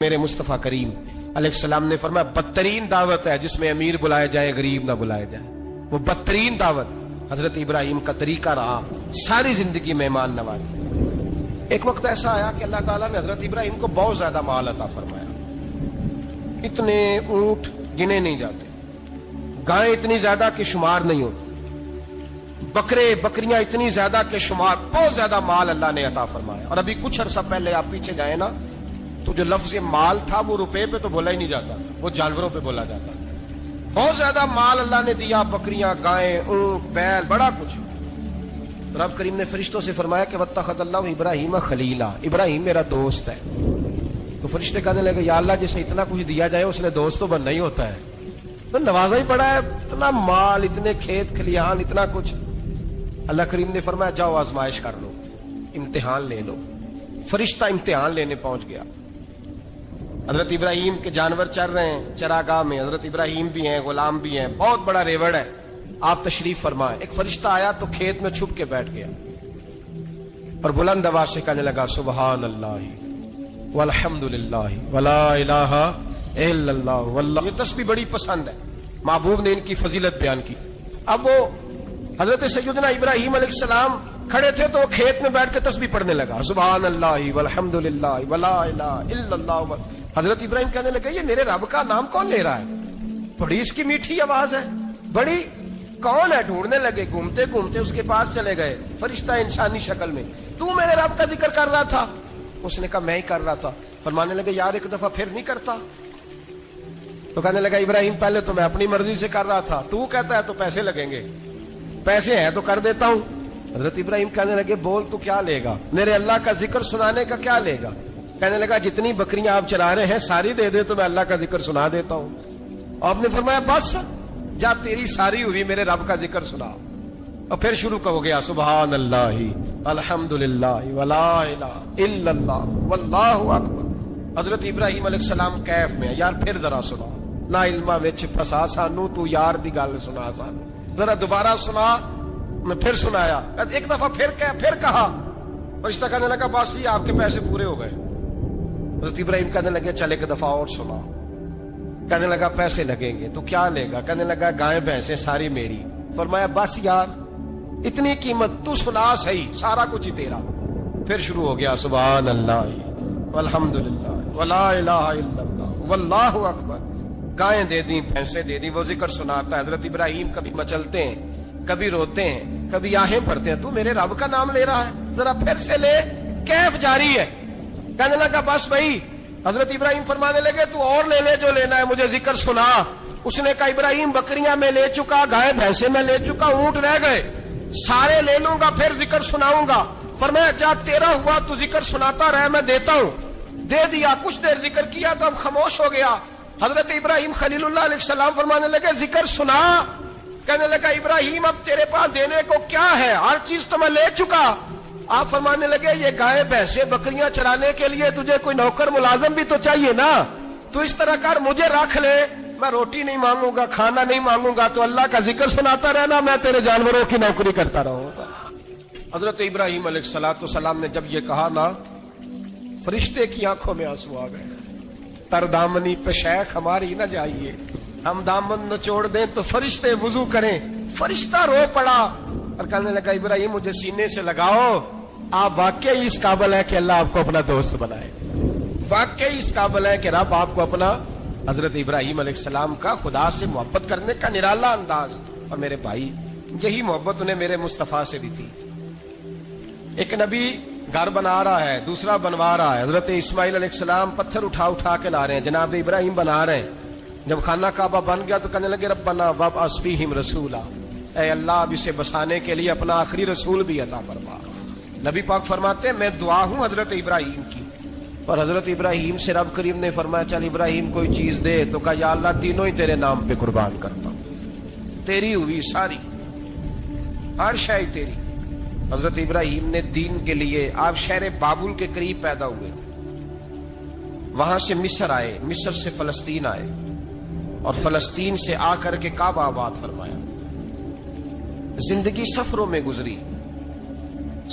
میرے مصطفیٰ کریم علیہ السلام نے فرمایا بدترین دعوت ہے جس میں امیر بلایا جائے غریب نہ بلایا جائے. وہ بدترین دعوت حضرت ابراہیم کا طریقہ رہا ساری زندگی مہمان نوازی. ایک وقت ایسا آیا کہ اللہ تعالیٰ نے حضرت ابراہیم کو بہت زیادہ مال عطا فرمایا. اتنے اونٹ گنے نہیں جاتے, گائیں اتنی زیادہ کہ شمار نہیں ہوتی, بکرے بکریاں اتنی زیادہ کہ شمار, بہت زیادہ مال اللہ نے عطا فرمایا. اور ابھی کچھ عرصہ پہلے آپ پیچھے جائیں نا تو جو لفظ مال تھا وہ روپے پہ تو بولا ہی نہیں جاتا, وہ جانوروں پہ بولا جاتا. بہت زیادہ مال اللہ نے دیا, بکریاں گائیں اونٹ بیل بڑا کچھ. تو رب کریم نے فرشتوں سے فرمایا کہ واتخذ اللہ ابراہیم خلیلا, ابراہیم میرا دوست ہے. تو فرشتے کہنے لگے یا اللہ جسے اتنا کچھ دیا جائے اس نے دوست تو بننا ہی ہوتا ہے, تو نوازا ہی پڑا ہے, اتنا مال اتنے کھیت کھلیان اتنا کچھ. اللہ کریم نے فرمایا جاؤ آزمائش کر لو, امتحان لے لو. فرشتہ امتحان لینے پہنچ گیا. حضرت ابراہیم کے جانور چر رہے ہیں چراگاہ میں, حضرت ابراہیم بھی ہیں غلام بھی ہیں, بہت بڑا ریوڑ ہے. آپ تشریف فرمائیں. ایک فرشتہ آیا تو کھیت میں چھپ کے بیٹھ گیا اور بلند آواز سے کہنے لگا سبحان اللہ والحمد للہ ولا الہ الا اللہ واللہ. یہ تسبیح بڑی پسند ہے, محبوب نے ان کی فضیلت بیان کی. اب وہ حضرت سیدنا ابراہیم علیہ السلام کھڑے تھے تو وہ کھیت میں بیٹھ کے تسبیح پڑھنے لگا سبحان اللہ والحمد للہ ولا الہ الا اللہ. حضرت ابراہیم کہنے لگے یہ میرے رب کا نام کون لے رہا ہے, بڑی اس کی میٹھی آواز ہے, بڑی کون ہے. ڈھونڈنے لگے, گھومتے گھومتے اس کے پاس چلے گئے. فرشتہ انسانی شکل میں, تو میرے رب کا ذکر کر رہا تھا. اس نے کہا میں ہی کر رہا تھا. فرمانے لگے یار ایک دفعہ پھر نہیں کرتا. تو کہنے لگا ابراہیم پہلے تو میں اپنی مرضی سے کر رہا تھا, تو کہتا ہے تو پیسے لگیں گے, پیسے ہیں تو کر دیتا ہوں. حضرت ابراہیم کہنے لگے بول تو کیا لے گا, میرے اللہ کا ذکر سنانے کا کیا لے گا. کہنے لگا جتنی بکریاں آپ چرا رہے ہیں ساری دے دے تو میں اللہ کا ذکر سنا دیتا ہوں. اور آپ نے فرمایا بس جا تیری ساری ہوئی, میرے رب کا ذکر سنا. اور پھر شروع ہو گیا سبحان اللہ الحمدللہ ولا الہ الا اللہ واللہ اکبر. حضرت ابراہیم علیہ السلام کیف میں, یار پھر ذرا سنا, نا علما وچ پھسا سانو, تو یار دی گل سنا سانو, ذرا دوبارہ سنا. میں پھر سنایا, ایک دفعہ پھر کہا. فرشتہ کہنے لگا بس جی آپ کے پیسے پورے ہو گئے. حضرت ابراہیم کہنے لگے چل ایک دفعہ اور سنا. کہنے لگا پیسے لگیں گے, تو کیا لے گا. کہنے لگا گائیں بھینسیں ساری میری. فرمایا بس یار اتنی قیمت, تو سنا صحیح, سارا کچھ ہی تیرا. پھر شروع ہو گیا سبحان اللہ والحمدللہ ولا الہ الا اللہ واللہ اکبر. گائیں دے دی, بھینسیں دے دی, وہ ذکر سناتا ہے. حضرت ابراہیم کبھی مچلتے ہیں, کبھی روتے ہیں, کبھی آہیں پڑھتے ہیں. تو میرے رب کا نام لے رہا ہے, ذرا پھر سے لے. کیف جاری ہے. کہنے لگا بس بھائی. حضرت ابراہیم فرمانے لگے تو اور لے لے جو لینا ہے, مجھے ذکر سنا. اس نے کہا ابراہیم بکریاں میں لے چکا, گائے بھینسے میں لے چکا, اونٹ رہ گئے, سارے لے لوں گا پھر ذکر سناؤں گا. فرمایا کیا تیرا ہوا تو ذکر سناتا رہے, میں دیتا ہوں. دے دیا, کچھ دیر ذکر کیا تو اب خاموش ہو گیا. حضرت ابراہیم خلیل اللہ علیہ السلام فرمانے لگے ذکر سنا. کہنے لگا ابراہیم اب تیرے پاس دینے کو کیا ہے, ہر چیز تو میں لے چکا. آپ فرمانے لگے یہ گائے بھینسیں بکریاں چرانے کے لیے تجھے کوئی نوکر ملازم بھی تو چاہیے نا. تو اس طرح کر, مجھے رکھ لے, میں روٹی نہیں مانگوں گا, کھانا نہیں مانگوں گا, تو اللہ کا ذکر سناتا رہنا, میں تیرے جانوروں کی نوکری کرتا رہوں گا. حضرت ابراہیم علیہ السلام نے جب یہ کہا نا, فرشتے کی آنکھوں میں آنسو آ گئے. تر دامنی پہ شیخ ہماری نہ جائیے, ہم دامن نچوڑ دیں تو فرشتے وضو کریں. فرشتہ رو پڑا اور کہنے لگا ابراہیم مجھے سینے سے لگاؤ, آپ واقعی اس قابل ہے کہ اللہ آپ کو اپنا دوست بنائے, واقعی اس قابل ہے کہ رب آپ کو اپنا. حضرت ابراہیم علیہ السلام کا خدا سے محبت کرنے کا نرالا انداز. اور میرے بھائی یہی محبت انہیں میرے مصطفیٰ سے بھی تھی. ایک نبی گھر بنا رہا ہے, دوسرا بنوا رہا ہے. حضرت اسماعیل علیہ السلام پتھر اٹھا کے لا رہے ہیں, جناب ابراہیم بنا رہے ہیں. جب خانہ کعبہ بن گیا تو کہنے لگے ربنا وابعث فیہم رسولا, اے اللہ اب اسے بسانے کے لیے اپنا آخری رسول بھی عطا فرما. نبی پاک فرماتے ہیں میں دعا ہوں حضرت ابراہیم کی. اور حضرت ابراہیم سے رب کریم نے فرمایا چل ابراہیم کوئی چیز دے. تو کہا یا اللہ تینوں ہی تیرے نام پہ قربان کرتا ہوں, تیری ہوئی ساری, ہر شے تیری. حضرت ابراہیم نے دین کے لیے, آپ شہر بابل کے قریب پیدا ہوئے تھے, وہاں سے مصر آئے, مصر سے فلسطین آئے, اور فلسطین سے آ کر کے کعبہ آباد فرمایا. زندگی سفروں میں گزری,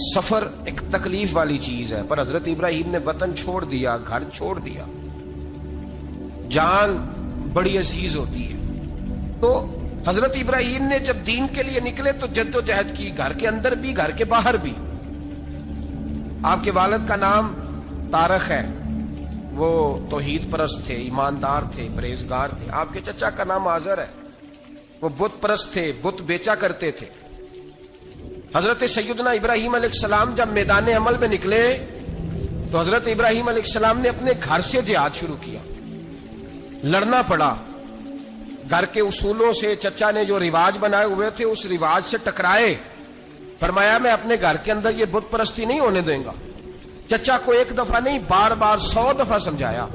سفر ایک تکلیف والی چیز ہے, پر حضرت ابراہیم نے وطن چھوڑ دیا, گھر چھوڑ دیا, جان بڑی عزیز ہوتی ہے. تو حضرت ابراہیم نے جب دین کے لیے نکلے تو جد و جہد کی، گھر کے اندر بھی گھر کے باہر بھی. آپ کے والد کا نام طارق ہے، وہ توحید پرست تھے، ایماندار تھے، پرہیزگار تھے. آپ کے چچا کا نام آزر ہے، وہ بت پرست تھے، بت بیچا کرتے تھے. حضرت سیدنا ابراہیم علیہ السلام جب میدان عمل میں نکلے تو حضرت ابراہیم علیہ السلام نے اپنے گھر سے جہاد شروع کیا. لڑنا پڑا، گھر کے اصولوں سے، چچا نے جو رواج بنائے ہوئے تھے اس رواج سے ٹکرائے. فرمایا میں اپنے گھر کے اندر یہ بت پرستی نہیں ہونے دیں گا. چچا کو ایک دفعہ نہیں، بار بار 100 دفعہ سمجھایا.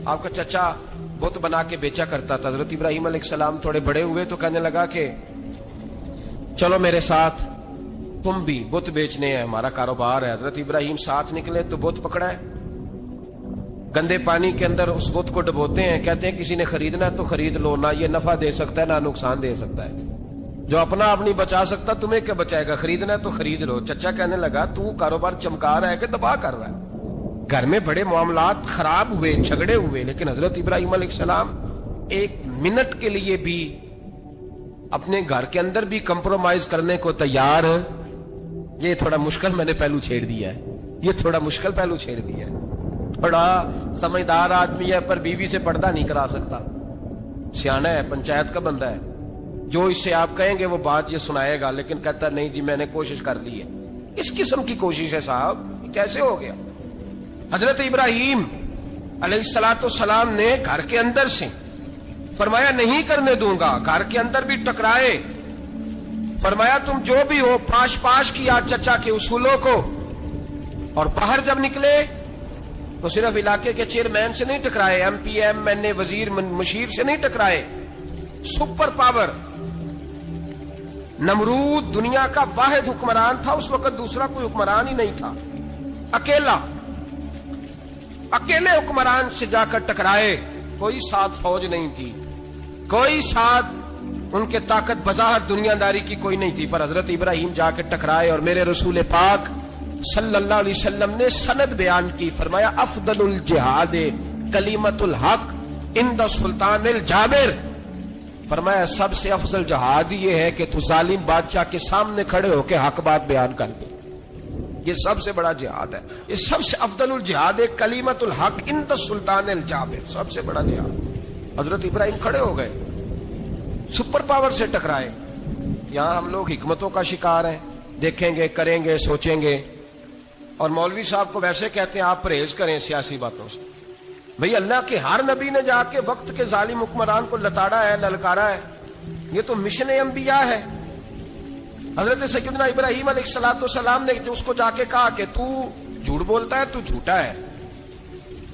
آپ کا چچا بت بنا کے بیچا کرتا تھا. حضرت ابراہیم علیہ السلام تھوڑے بڑے ہوئے تو کہنے لگا کہ چلو میرے ساتھ، تم بھی بت بیچنے ہیں، ہمارا کاروبار ہے. حضرت ابراہیم ساتھ نکلے تو بت پکڑا ہے، گندے پانی کے اندر اس بت کو ڈبوتے ہیں. کہتے ہیں کسی نے خریدنا ہے تو خرید لو، نہ یہ نفع دے سکتا ہے نہ نقصان دے سکتا ہے. جو اپنا آپ نہیں بچا سکتا تمہیں کیا بچائے گا؟ خریدنا ہے تو خرید لو. چچا کہنے لگا تو کاروبار چمکا رہا ہے کہ تباہ کر رہا ہے؟ گھر میں بڑے معاملات خراب ہوئے، جھگڑے ہوئے، لیکن حضرت ابراہیم علیہ السلام ایک منٹ کے لیے بھی اپنے گھر کے اندر بھی کمپرومائز کرنے کو تیار. یہ تھوڑا مشکل میں نے پہلو چھیڑ دیا ہے، یہ تھوڑا مشکل پہلو چھیڑ دیا ہے. بڑا سمجھدار آدمی ہے پر بیوی سے پردہ نہیں کرا سکتا. سیانا ہے، پنچایت کا بندہ ہے، جو اس سے آپ کہیں گے وہ بات یہ سنائے گا، لیکن کہتا نہیں جی میں نے کوشش کر لی ہے. اس قسم کی کوشش ہے صاحب، کیسے ہو گیا؟ حضرت ابراہیم علیہ السلام نے گھر کے اندر سے فرمایا نہیں کرنے دوں گا. گھر کے اندر بھی ٹکرائے. فرمایا تم جو بھی ہو، پاش کیا چچا کے اصولوں کو. اور باہر جب نکلے تو صرف علاقے کے چیئرمین سے نہیں ٹکرائے، ایم پی ایم این اے وزیر مشیر سے نہیں ٹکرائے. سپر پاور نمرود دنیا کا واحد حکمران تھا اس وقت، دوسرا کوئی حکمران ہی نہیں تھا. اکیلے حکمران سے جا کر ٹکرائے. کوئی ساتھ فوج نہیں تھی، کوئی ساتھ ان کے طاقت بظاہر دنیا داری کی کوئی نہیں تھی، پر حضرت ابراہیم جا کے ٹکرائے. اور میرے رسول پاک صلی اللہ علیہ وسلم نے سند بیان کی. فرمایا افضل الجہاد کلمۃ الحق عند سلطان الجابر. فرمایا سب سے افضل جہاد یہ ہے کہ تو ظالم بادشاہ کے سامنے کھڑے ہو کے حق بات بیان کر دے. یہ سب سے بڑا جہاد ہے، یہ سب سے افضل الجہاد کلمۃ الحق عند سلطان الجابر، سب سے بڑا جہاد. حضرت ابراہیم کھڑے ہو گئے، سپر پاور سے ٹکرائے. یہاں ہم لوگ حکمتوں کا شکار ہیں، دیکھیں گے، کریں گے، سوچیں گے. اور مولوی صاحب کو ویسے کہتے ہیں آپ پرہیز کریں سیاسی باتوں سے. بھئی اللہ کے ہر نبی نے جا کے وقت کے ظالم حکمران کو لتاڑا ہے، للکارا ہے. یہ تو مشن انبیاء ہے. حضرت سیدنا ابراہیم علیہ السلام نے جو اس کو جا کے کہا کہ تو جھوٹ بولتا ہے، تو جھوٹا ہے،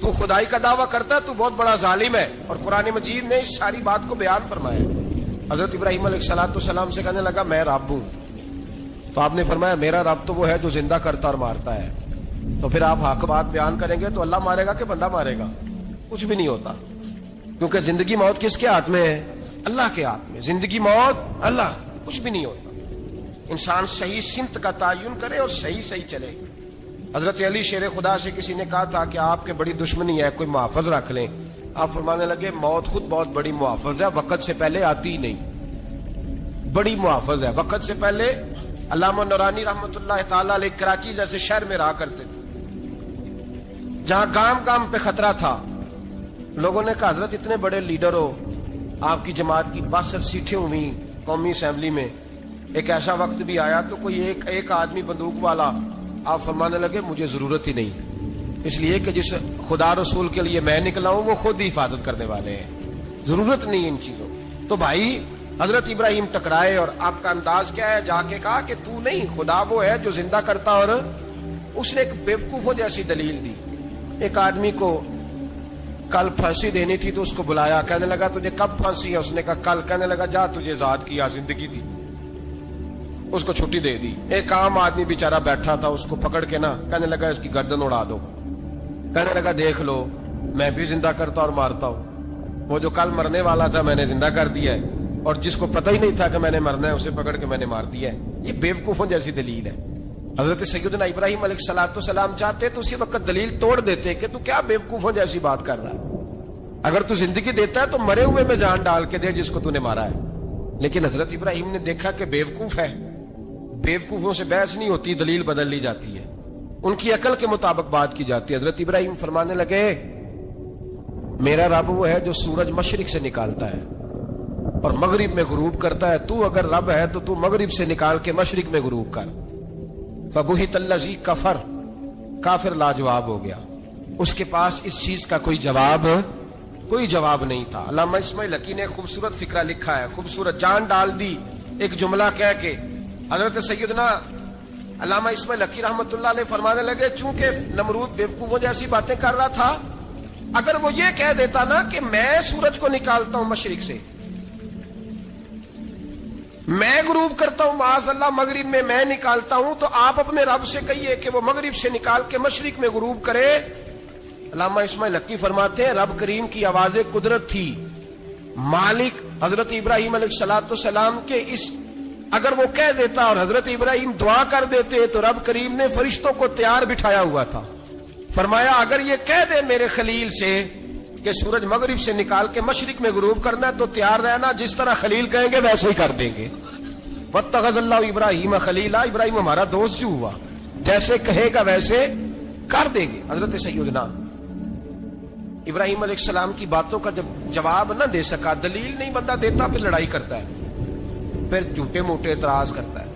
تو خدائی کا دعویٰ کرتا ہے، تو بہت بڑا ظالم ہے. اور قرآن مجید نے اس ساری بات کو بیان فرمایا. حضرت ابراہیم علیہ السلام سے کہنے لگا میں رب ہوں. تو آپ نے فرمایا میرا رب تو وہ ہے جو زندہ کرتا اور مارتا ہے. تو پھر آپ حق بات بیان کریں گے تو اللہ مارے گا کہ بندہ مارے گا؟ کچھ بھی نہیں ہوتا، کیونکہ زندگی موت کس کے ہاتھ میں ہے؟ اللہ کے ہاتھ میں. زندگی موت اللہ، کچھ بھی نہیں ہوتا. انسان صحیح سمت کا تعین کرے اور صحیح چلے. حضرت علی شیر خدا سے کسی نے کہا تھا کہ آپ کے بڑی دشمنی ہے، کوئی محافظ رکھ لیں. آپ فرمانے لگے موت خود بہت بڑی محافظ ہے، وقت سے پہلے آتی ہی نہیں. بڑی محافظ ہے، وقت سے پہلے. علامہ نورانی رحمت اللہ تعالی علیہ کراچی جیسے شہر میں رہا کرتے تھے، جہاں گام پہ خطرہ تھا. لوگوں نے کہا حضرت اتنے بڑے لیڈر ہو، آپ کی جماعت کی 62 سیٹیں ہوئی قومی اسمبلی میں، ایک ایسا وقت بھی آیا تو کوئی ایک آدمی بندوق والا. آپ فرمانے لگے مجھے ضرورت ہی نہیں، اس لیے کہ جس خدا رسول کے لیے میں نکلا ہوں وہ خود ہی حفاظت کرنے والے ہیں، ضرورت نہیں ان چیزوں. تو بھائی حضرت ابراہیم ٹکرائے اور آپ کا انداز کیا ہے؟ جا کے کہا کہ تو نہیں، خدا وہ ہے جو زندہ کرتا. اور اس نے ایک بیوقوفوں جیسی دلیل دی. ایک آدمی کو کل پھانسی دینی تھی تو اس کو بلایا، کہنے لگا تجھے کب پھانسی ہے؟ اس نے کہا کل. کہنے لگا جا تجھے آزاد کیا، زندگی دی، اس کو چھٹی دے دی. ایک عام آدمی بیچارہ بیٹھا تھا، اس کو پکڑ کے نا کہنے لگا اس کی گردن اڑا دو. کہنے لگا دیکھ لو میں بھی زندہ کرتا اور مارتا ہوں. وہ جو کل مرنے والا تھا میں نے زندہ کر دیا ہے، اور جس کو پتہ ہی نہیں تھا کہ میں نے مرنا ہے اسے پکڑ کے میں نے مار دیا ہے. یہ بیوقوفوں جیسی دلیل ہے. حضرت سیدنا ابراہیم علیہ السلام چاہتے تو اسی وقت دلیل توڑ دیتے کہ تو کیا بیوقوفوں جیسی بات کر رہا ہے. اگر تو زندگی دیتا ہے تو مرے ہوئے میں جان ڈال کے دے جس کو تو نے مارا ہے. لیکن حضرت ابراہیم نے دیکھا کہ بیوقوف ہے, بیوقوفوں سے بحث نہیں ہوتی, دلیل بدل لی جاتی ہے, ان کی عقل کے مطابق بات کی جاتی ہے. حضرت ابراہیم فرمانے لگے میرا رب وہ ہے جو سورج مشرق سے نکالتا ہے اور مغرب میں غروب کرتا ہے. تو اگر رب ہے تو مغرب سے نکال کے مشرق میں غروب کر. فبہت الذی کفر, کافر لاجواب ہو گیا, اس کے پاس اس چیز کا کوئی جواب نہیں تھا. علامہ اسماعیل حقی نے خوبصورت فقرہ لکھا ہے, خوبصورت جان ڈال دی ایک جملہ کہہ کے. حضرت سیدنا علامہ اسماعیل حقی رحمۃ اللہ علیہ فرمانے لگے چونکہ نمرود بیوقوفوں جیسی باتیں کر رہا تھا, اگر وہ یہ کہہ دیتا نا کہ میں سورج کو نکالتا ہوں مشرق سے, میں غروب کرتا ہوں معاذ اللہ مغرب میں میں نکالتا ہوں, تو آپ اپنے رب سے کہیے کہ وہ مغرب سے نکال کے مشرق میں غروب کرے. علامہ اسماعیل حقی فرماتے ہیں رب کریم کی آواز قدرت تھی, مالک حضرت ابراہیم علیہ السلام کے اس, اگر وہ کہہ دیتا اور حضرت ابراہیم دعا کر دیتے تو رب کریم نے فرشتوں کو تیار بٹھایا ہوا تھا. فرمایا اگر یہ کہہ دے میرے خلیل سے کہ سورج مغرب سے نکال کے مشرق میں غروب کرنا ہے تو تیار رہنا, جس طرح خلیل کہیں گے ویسے ہی کر دیں گے. واتخذ اللہ ابراہیم خلیلا, ابراہیم ہمارا دوست جو ہوا, جیسے کہے گا ویسے کر دیں گے. حضرت سیدنا ابراہیم علیہ السلام کی باتوں کا جب جواب نہ دے سکا, دلیل نہیں بندہ دیتا, پھر لڑائی کرتا ہے, پھر جھوٹے موٹے اعتراض کرتا ہے.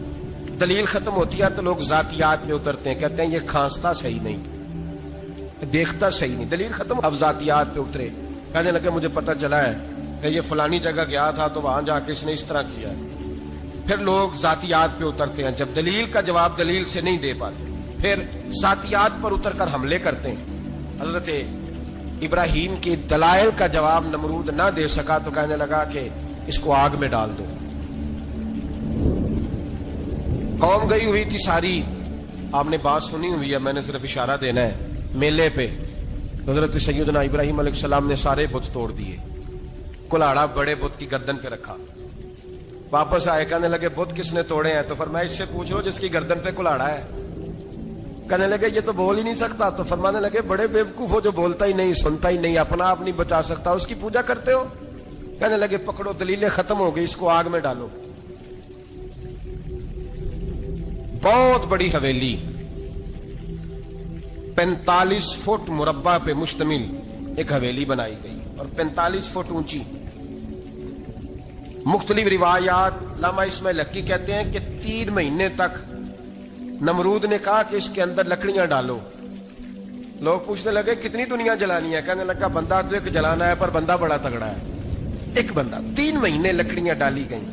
دلیل ختم ہوتی ہے تو لوگ ذاتیات میں اترتے ہیں, کہتے ہیں یہ کھانستا صحیح نہیں, دیکھتا صحیح نہیں. دلیل ختم, اب ذاتیات پہ اترے, کہنے لگے مجھے پتہ چلا ہے کہ یہ فلانی جگہ گیا تھا تو وہاں جا کے اس نے اس طرح کیا ہے. پھر لوگ ذاتیات پہ اترتے ہیں, جب دلیل کا جواب دلیل سے نہیں دے پاتے پھر ذاتیات پر اتر کر حملے کرتے ہیں. حضرت ابراہیم کی دلائل کا جواب نمرود نہ دے سکا تو کہنے لگا کہ اس کو آگ میں ڈال دو. قوم گئی ہوئی تھی ساری, آپ نے بات سنی ہوئی ہے, میں نے صرف اشارہ دینا ہے. میلے پہ حضرت سیدنا ابراہیم علیہ السلام نے سارے بت توڑ دیے, کلاڑا بڑے بت کی گردن پہ رکھا. واپس آئے, کہنے لگے بت کس نے توڑے ہیں؟ تو فرمایا اس سے پوچھ لو جس کی گردن پہ کلاڑا ہے. کہنے لگے یہ تو بول ہی نہیں سکتا. تو فرمانے لگے بڑے بیوقوف ہو, جو بولتا ہی نہیں, سنتا ہی نہیں, اپنا آپ نہیں بچا سکتا, اس کی پوجا کرتے ہو. کہنے لگے پکڑو, دلیلیں ختم ہو گئی, اس کو آگ میں ڈالو. بہت بڑی حویلی 45 فٹ مربع پہ مشتمل ایک حویلی بنائی گئی اور 45 فٹ اونچی. مختلف روایات, علامہ اسماعیل حقی کہتے ہیں کہ 3 مہینے تک نمرود نے کہا کہ اس کے اندر لکڑیاں ڈالو. لوگ پوچھنے لگے کتنی دنیا جلانی ہے؟ کہنے لگا بندہ تو ایک جلانا ہے, پر بندہ بڑا تگڑا ہے, ایک بندہ. 3 مہینے لکڑیاں ڈالی گئیں.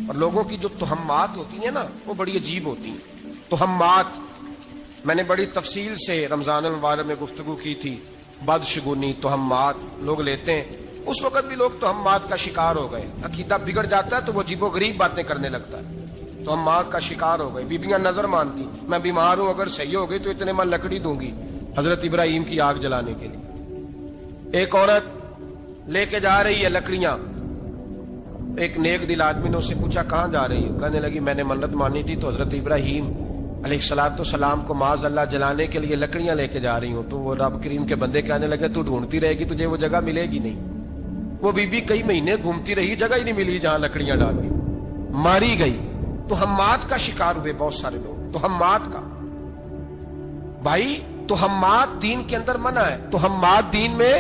اور لوگوں کی جو تہمات ہوتی ہیں نا وہ بڑی عجیب ہوتی ہیں. تہمات میں نے بڑی تفصیل سے رمضان المبارک میں گفتگو کی تھی. بدشگونی, تہمات لوگ لیتے ہیں. اس وقت بھی لوگ تہمات کا شکار ہو گئے. عقیدہ بگڑ جاتا ہے تو وہ عجیب و غریب باتیں کرنے لگتا ہے. تہمات کا شکار ہو گئے. بیبیاں نظر مانتی, میں بیمار ہوں, اگر صحیح ہو گئی تو اتنے من لکڑی دوں گی حضرت ابراہیم کی آگ جلانے کے لیے. ایک عورت لے کے جا رہی ہے لکڑیاں. ایک نیک دل آدمی نے اس سے پوچھا کہاں جا رہی ہو؟ کہنے لگی میں نے منت مانی تھی تو حضرت ابراہیم علیہ السلام کو معاذ اللہ جلانے کے لیے لکڑیاں لے کے جا رہی ہوں. تو وہ رب کریم کے بندے کہنے لگے تو ڈھونڈتی رہے گی, تجھے وہ جگہ ملے گی نہیں. وہ بی بی کئی مہینے گھومتی رہی, جگہ ہی نہیں ملی جہاں لکڑیاں ڈالی, ماری گئی. تہمات کا شکار ہوئے بہت سارے لوگ. تہمات کا بھائی, تہمات دین کے اندر منع ہے. تہمات دین میں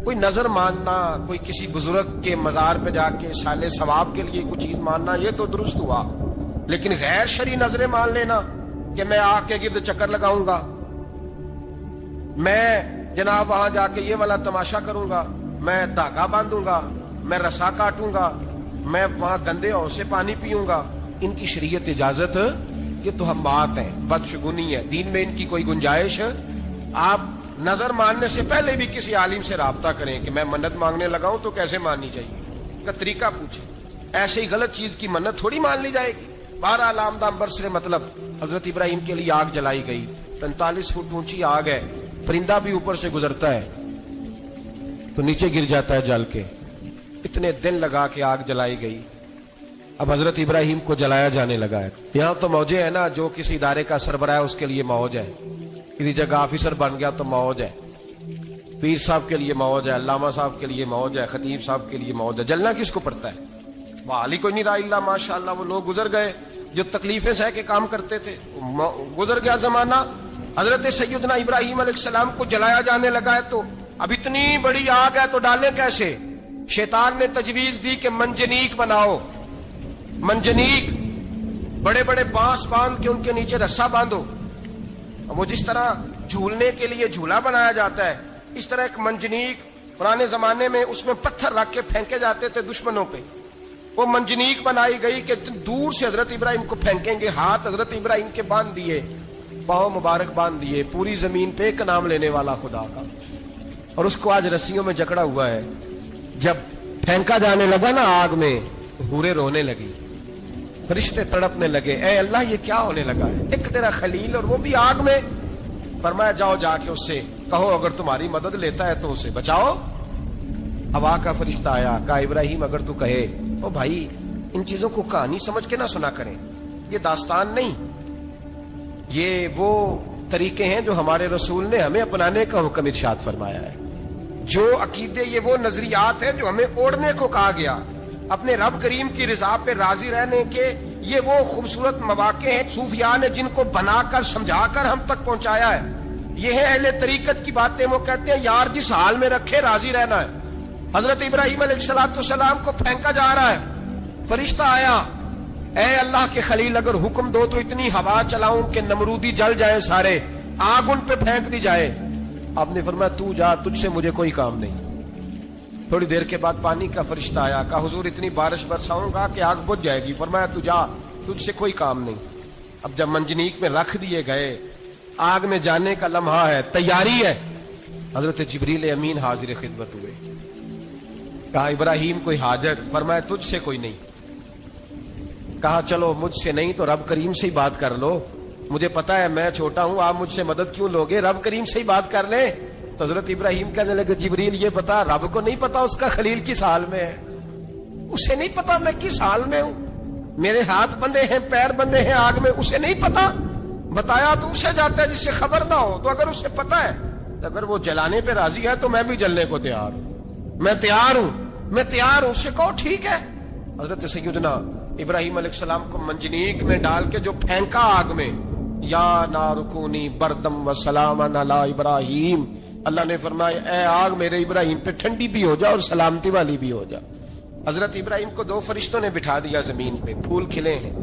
کوئی نظر ماننا, کوئی کسی بزرگ کے مزار پہ جا کے سالے ثواب کے لیے کوئی چیز ماننا, یہ تو درست ہوا. لیکن غیر شرعی نظریں مان لینا کہ میں آ کے گرد چکر لگاؤں گا, میں جناب وہاں جا کے یہ والا تماشا کروں گا, میں دھاگا باندھوں گا, میں رسا کاٹوں گا, میں وہاں گندے ہو سے پانی پیوں گا, ان کی شریعت اجازت, یہ تہمات ہیں, بدشگونی ہے. دین میں ان کی کوئی گنجائش. آپ نظر ماننے سے پہلے بھی کسی عالم سے رابطہ کریں کہ میں منت مانگنے لگاؤں تو کیسے ماننی چاہیے, کا طریقہ پوچھیں. ایسے ہی غلط چیز کی منت تھوڑی مان لی جائے گی. بہرحال آمدام برسر مطلب حضرت ابراہیم کے لیے آگ جلائی گئی. 45 فٹ اونچی آگ ہے, پرندہ بھی اوپر سے گزرتا ہے تو نیچے گر جاتا ہے جل کے. اتنے دن لگا کے آگ جلائی گئی. اب حضرت ابراہیم کو جلایا جانے لگا ہے. یہاں تو موجیں ہے نا, جو کسی ادارے کا سربراہ ہے اس کے لیے موج ہے, کسی جگہ آفیسر بن گیا تو موج ہے. پیر صاحب کے لیے موج ہے, علامہ صاحب کے لیے موج ہے, خطیب صاحب کے لیے موج ہے, جلنا کس کو پڑتا ہے؟ بحال ہی کوئی نہیں رہا الا ماشاء اللہ. وہ لوگ گزر گئے جو تکلیفیں سہ کے کام کرتے تھے, گزر گیا زمانہ. حضرت سیدنا ابراہیم علیہ السلام کو جلایا جانے لگا ہے تو اب اتنی بڑی آگ ہے تو ڈالیں کیسے؟ شیطان نے تجویز دی کہ منجنیق بناؤ, منجنیق, بڑے بڑے بانس باندھ کے ان کے نیچے رسا باندھو. وہ جس طرح جھولنے کے لیے جھولا بنایا جاتا ہے, اس طرح ایک منجنیق پرانے زمانے میں اس میں پتھر رکھ کے پھینکے جاتے تھے دشمنوں پہ. وہ منجنیق بنائی گئی کہ دور سے حضرت ابراہیم کو پھینکیں گے. ہاتھ حضرت ابراہیم کے باندھ دیے, پاؤں مبارک باندھ دیے, پوری زمین پہ ایک نام لینے والا خدا کا. اور اس کو آج رسیوں میں جکڑا ہوا ہے. جب پھینکا جانے لگا نا آگ میں, حوریں رونے لگی, فرشتے تڑپنے لگے, اے اللہ یہ کیا ہونے لگا ہے؟ ایک تیرا خلیل اور وہ بھی آگ میں. فرمایا جاؤ جا کے اس سے کہو اگر تمہاری مدد لیتا ہے تو اسے بچاؤ. ہوا کا فرشتہ آیا, کہا ابراہیم اگر تو کہے. او بھائی ان چیزوں کو کہانی سمجھ کے نہ سنا کریں, یہ داستان نہیں, یہ وہ طریقے ہیں جو ہمارے رسول نے ہمیں اپنانے کا حکم ارشاد فرمایا ہے. جو عقیدے, یہ وہ نظریات ہیں جو ہمیں اوڑھنے کو کہا گیا. اپنے رب کریم کی رضا پہ راضی رہنے کے یہ وہ خوبصورت مواقع ہیں صوفیاء نے جن کو بنا کر سمجھا کر ہم تک پہنچایا ہے. یہ ہے اہل طریقت کی باتیں. وہ کہتے ہیں یار جس حال میں رکھے راضی رہنا ہے. حضرت ابراہیم علیہ السلام کو پھینکا جا رہا ہے, فرشتہ آیا, اے اللہ کے خلیل اگر حکم دو تو اتنی ہوا چلاؤں کہ نمرودی جل جائیں سارے, آگ ان پہ پھینک دی جائے. آپ نے فرمایا تو جا, تجھ سے مجھے کوئی کام نہیں. تھوڑی دیر کے بعد پانی کا فرشتہ آیا, کہا حضور اتنی بارش برساؤں گا کہ آگ بجھ جائے گی. فرمایا تو جا, تجھ سے کوئی کام نہیں. اب جب منجنیق میں رکھ دیے گئے, آگ میں جانے کا لمحہ ہے, تیاری ہے, حضرت جبریل امین حاضر خدمت ہوئے. کہا ابراہیم کوئی حاجت؟ فرمایا تجھ سے کوئی نہیں. کہا چلو مجھ سے نہیں تو رب کریم سے ہی بات کر لو, مجھے پتا ہے میں چھوٹا ہوں, آپ مجھ سے مدد کیوں لوگے, رب کریم سے ہی بات کر لیں. تو حضرت ابراہیم کہنے لگے جبریل یہ بتا, رب کو نہیں پتا اس کا خلیل کس حال میں ہے, اسے نہیں پتا میں کس حال میں ہوں, میرے ہاتھ بندے ہیں, پیر بندے ہیں آگ میں, اسے نہیں پتا. بتایا تو اسے جاتا ہے جس سے خبر نہ ہو. تو اگر اسے پتا ہے, اگر وہ جلانے پہ راضی ہے تو میں بھی جلنے کو تیار ہوں, میں تیار ہوں, میں تیار ہوں. اسے کہو ٹھیک ہے. حضرت سیدنا ابراہیم علیہ السلام کو منجنیق میں ڈال کے جو پھینکا آگ میں, یا نار کونی بردم و سلاما علی ابراہیم, اللہ نے فرمایا اے آگ میرے ابراہیم پہ ٹھنڈی بھی ہو جا اور سلامتی والی بھی ہو جا. حضرت ابراہیم کو دو فرشتوں نے بٹھا دیا زمین پہ, پھول کھلے ہیں,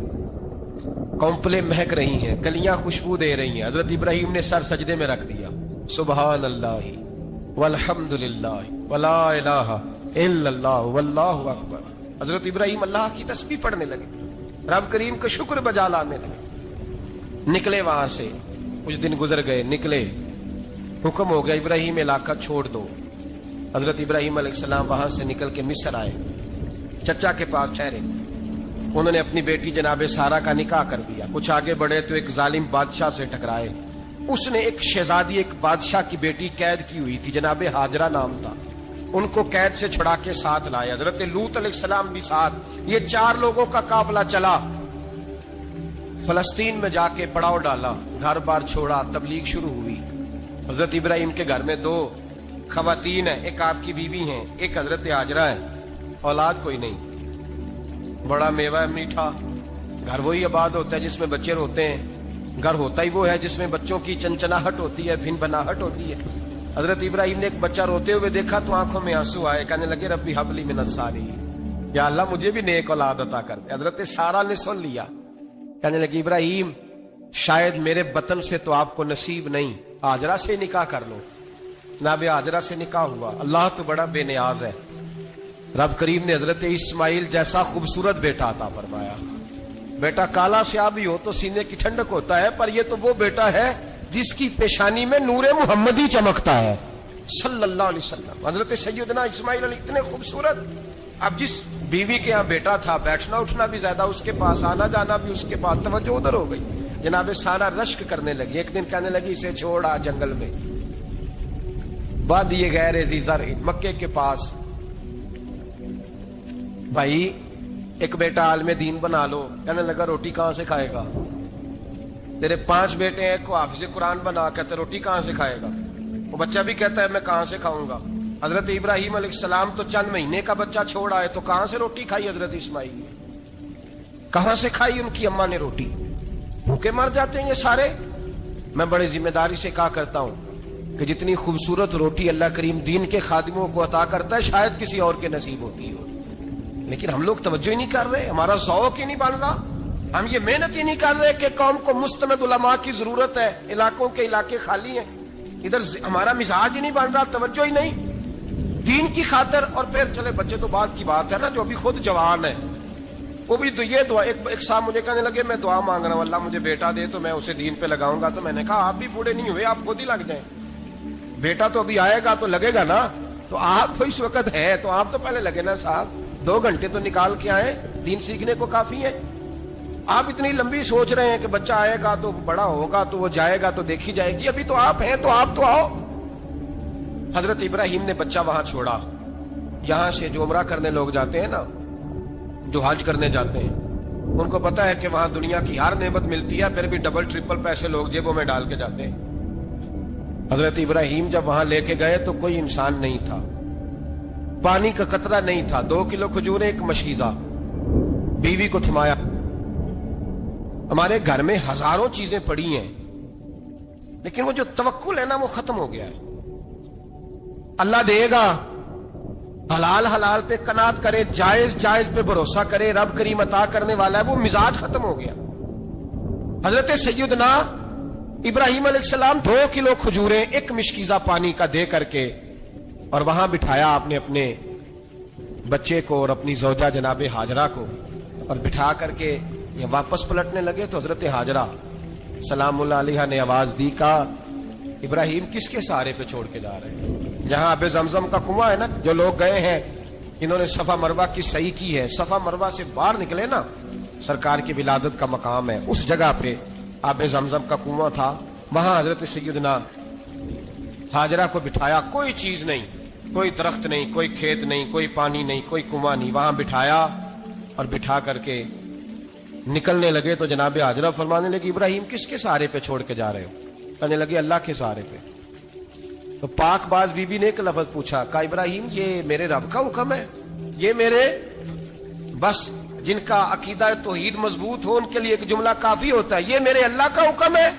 کونپلیں مہک رہی ہیں, کلیاں خوشبو دے رہی ہیں. حضرت ابراہیم نے سر سجدے میں رکھ دیا, سبحان اللہ والحمد للہ ولا الہ الا اللہ واللہ اکبر. حضرت ابراہیم اللہ کی تسبیح پڑھنے لگے, رب کریم کا شکر بجا لانے لگے. نکلے وہاں سے, کچھ دن گزر گئے, نکلے, حکم ہو گیا ابراہیم علاقہ چھوڑ دو. حضرت ابراہیم علیہ السلام وہاں سے نکل کے مصر آئے, چچا کے پاس ٹھہرے. انہوں نے اپنی بیٹی جناب سارہ کا نکاح کر دیا. کچھ آگے بڑھے تو ایک ظالم بادشاہ سے ٹکرائے. اس نے ایک شہزادی, ایک بادشاہ کی بیٹی قید کی ہوئی تھی, جناب ہاجرہ نام تھا, ان کو قید سے چھڑا کے ساتھ لائے. حضرت لوط علیہ السلام بھی ساتھ. یہ 4 لوگوں کا قافلہ چلا, فلسطین میں جا کے پڑاؤ ڈالا, گھر بار چھوڑا, تبلیغ شروع ہوئی. حضرت ابراہیم کے گھر میں 2 خواتین ہیں, ایک آپ کی بیوی ہیں, ایک حضرت ہاجرہ ہے. اولاد کوئی نہیں, بڑا میوہ ہے میٹھا. گھر وہی آباد ہوتا ہے جس میں بچے روتے ہیں, گھر ہوتا ہی وہ ہے جس میں بچوں کی چنچناہٹ ہوتی ہے, بھن بناہٹ ہوتی ہے. حضرت ابراہیم نے ایک بچہ روتے ہوئے دیکھا تو آنکھوں میں آنسو آئے, کہنے لگے ربی حب لی من الصالحین, یا اللہ مجھے بھی نیک اولاد عطا کر دے. حضرت سارہ نے سن لیا, کہنے لگی ابراہیم شاید میرے بطن سے تو آپ کو نصیب نہیں, ہاجرہ سے نکاح کر لو. جناب ہاجرہ سے نکاح ہوا. اللہ تو بڑا بے نیاز ہے, رب کریم نے حضرت اسماعیل جیسا خوبصورت بیٹا عطا فرمایا. بیٹا کالا سیاہ بھی ہو تو سینے کی ٹھنڈک ہوتا ہے, پر یہ تو وہ بیٹا ہے جس کی پیشانی میں نور محمدی چمکتا ہے صلی اللہ علیہ وسلم. حضرت سیدنا اسماعیل علیہ اتنے خوبصورت. اب جس بیوی کے ہاں بیٹا تھا, بیٹھنا اٹھنا بھی زیادہ اس کے پاس, آنا جانا بھی اس کے پاس, توجہ ادھر ہو گئی. جناب سارہ رشک کرنے لگی. ایک دن کہنے لگی اسے چھوڑا جنگل میں, باندھیے غیر ذی زرع, مکے کے پاس. بھائی ایک بیٹا عالم دین بنا لو. کہنے لگا روٹی کہاں سے کھائے گا, تیرے 5 بیٹے ہیں, کو حافظ قرآن بنا, کہتے روٹی کہاں سے کھائے گا. وہ بچہ بھی کہتا ہے میں کہاں سے کھاؤں گا. حضرت ابراہیم علیہ السلام تو چند مہینے کا بچہ چھوڑ آئے, تو کہاں سے روٹی کھائی حضرت اسماعیل نے؟ کہاں سے کھائی ان کی اماں نے روٹی؟ بھوکے مر جاتے ہیں یہ سارے. میں بڑے ذمہ داری سے کہا کرتا ہوں کہ جتنی خوبصورت روٹی اللہ کریم دین کے خادموں کو عطا کرتا ہے شاید کسی اور کے نصیب ہوتی ہو, لیکن ہم لوگ توجہ ہی نہیں کر رہے. ہمارا ذوق ہی نہیں بن رہا, ہم یہ محنت ہی نہیں کر رہے کہ قوم کو مستند علماء کی ضرورت ہے. علاقوں کے علاقے خالی ہیں, ادھر ہمارا مزاج ہی نہیں بن رہا, توجہ ہی نہیں دین کی خاطر. اور پھر چلے بچے تو بات کی بات ہے نا, جو ابھی خود جوان ہے وہ بھی تو یہ دعا. ایک صاحب مجھے کہنے لگے میں دعا مانگ رہا ہوں اللہ مجھے بیٹا دے تو میں اسے دین پہ لگاؤں گا. تو میں نے کہا آپ بھی بوڑھے نہیں ہوئے, آپ خود ہی لگ جائیں. بیٹا تو ابھی آئے گا تو لگے گا نا, تو آپ تو اس وقت ہے تو آپ تو پہلے لگے نا صاحب. 2 گھنٹے تو نکال کے آئے, دین سیکھنے کو کافی ہے. آپ اتنی لمبی سوچ رہے ہیں کہ بچہ آئے گا تو بڑا ہوگا تو وہ جائے گا تو دیکھی جائے گی. ابھی تو آپ ہیں تو آپ تو آؤ. حضرت ابراہیم نے بچہ وہاں چھوڑا. یہاں سے جو عمرہ کرنے لوگ جاتے ہیں نا, جو حج کرنے جاتے ہیں, ان کو پتا ہے کہ وہاں دنیا کی ہر نعمت ملتی ہے, پھر بھی ڈبل ٹرپل پیسے لوگ جیبوں میں ڈال کے جاتے ہیں. حضرت ابراہیم جب وہاں لے کے گئے تو کوئی انسان نہیں تھا, پانی کا قطرہ نہیں تھا, 2 کلو کھجوریں, ایک مشکیزہ, بیوی کو تھمایا. ہمارے گھر میں ہزاروں چیزیں پڑی ہیں, لیکن وہ جو توکل ہے نا وہ ختم ہو گیا ہے. اللہ دے گا, حلال حلال پہ قناعت کرے, جائز جائز پہ بھروسہ کرے, رب کریم عطا کرنے والا ہے, وہ مزاج ختم ہو گیا. حضرت سیدنا ابراہیم علیہ السلام 2 کلو کھجوریں, ایک مشکیزہ پانی کا دے کر کے, اور وہاں بٹھایا آپ نے اپنے بچے کو اور اپنی زوجہ جناب ہاجرہ کو, اور بٹھا کر کے یہ واپس پلٹنے لگے. تو حضرت ہاجرہ سلام اللہ علیہ نے آواز دی, کہا ابراہیم کس کے سہارے پہ چھوڑ کے جا رہے ہیں؟ جہاں آب زمزم کا کنواں ہے نا, جو لوگ گئے ہیں انہوں نے صفا مروہ کی صحیح کی ہے, صفا مروہ سے باہر نکلے نا, سرکار کی ولادت کا مقام ہے, اس جگہ پہ آب زمزم کا کنواں تھا. وہاں حضرت سیدنا ہاجرہ کو بٹھایا, کوئی چیز نہیں, کوئی درخت نہیں, کوئی کھیت نہیں, کوئی پانی نہیں, کوئی کنواں نہیں, وہاں بٹھایا اور بٹھا کر کے نکلنے لگے. تو جناب ہاجرہ فرمانے لگی ابراہیم کس کے سہارے پہ چھوڑ کے جا رہے ہو؟ کہنے لگے اللہ کے سہارے پہ. تو پاک باز بی بی نے ایک لفظ پوچھا, کہا ابراہیم یہ میرے رب کا حکم ہے, یہ میرے بس جن کا عقیدہ توحید مضبوط ہو ان کے لیے ایک جملہ کافی ہوتا ہے, یہ میرے اللہ کا حکم ہے.